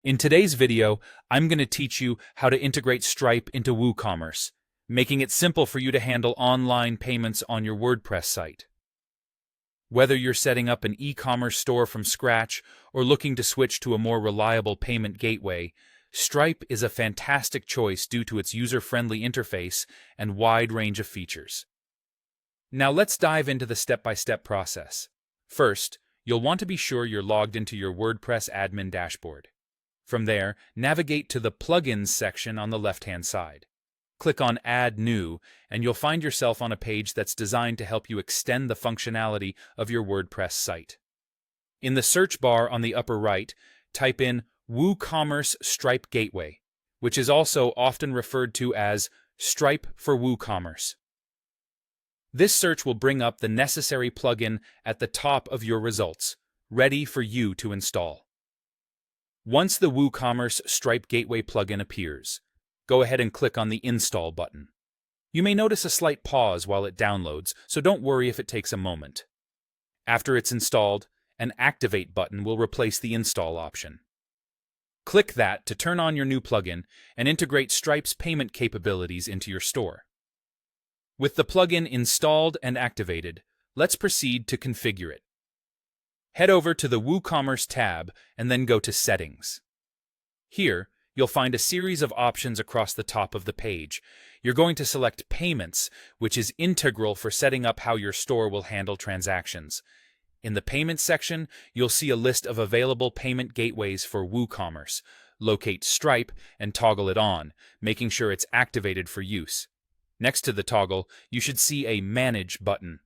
In today's video, I'm going to teach you how to integrate Stripe into WooCommerce, making it simple for you to handle online payments on your WordPress site. Whether you're setting up an e-commerce store from scratch or looking to switch to a more reliable payment gateway, Stripe is a fantastic choice due to its user-friendly interface and wide range of features. Now let's dive into the step-by-step process. First, you'll want to be sure you're logged into your WordPress admin dashboard. From there, navigate to the Plugins section on the left-hand side. Click on Add New, and you'll find yourself on a page that's designed to help you extend the functionality of your WordPress site. In the search bar on the upper right, type in WooCommerce Stripe Gateway, which is also often referred to as Stripe for WooCommerce. This search will bring up the necessary plugin at the top of your results, ready for you to install. Once the WooCommerce Stripe Gateway plugin appears, go ahead and click on the Install button. You may notice a slight pause while it downloads, so don't worry if it takes a moment. After it's installed, an Activate button will replace the Install option. Click that to turn on your new plugin and integrate Stripe's payment capabilities into your store. With the plugin installed and activated, let's proceed to configure it. Head over to the WooCommerce tab and then go to Settings. Here, you'll find a series of options across the top of the page. You're going to select Payments, which is integral for setting up how your store will handle transactions. In the Payments section, you'll see a list of available payment gateways for WooCommerce. Locate Stripe and toggle it on, making sure it's activated for use. Next to the toggle, you should see a Manage button.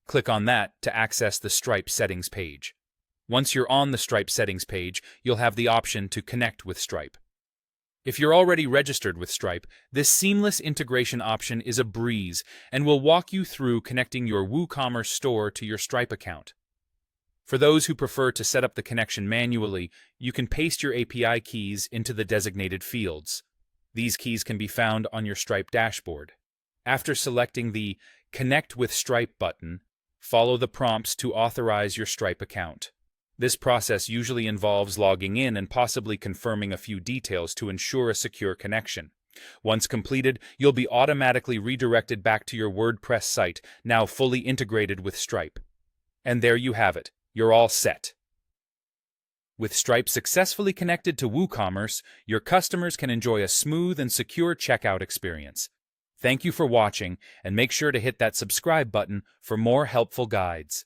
Click on that to access the Stripe settings page. Once you're on the Stripe settings page, you'll have the option to connect with Stripe. If you're already registered with Stripe, this seamless integration option is a breeze and will walk you through connecting your WooCommerce store to your Stripe account. For those who prefer to set up the connection manually, you can paste your API keys into the designated fields. These keys can be found on your Stripe dashboard. After selecting the Connect with Stripe button, follow the prompts to authorize your Stripe account. This process usually involves logging in and possibly confirming a few details to ensure a secure connection. Once completed, you'll be automatically redirected back to your WordPress site, now fully integrated with Stripe. And there you have it. You're all set. With Stripe successfully connected to WooCommerce, your customers can enjoy a smooth and secure checkout experience. Thank you for watching, and make sure to hit that subscribe button for more helpful guides.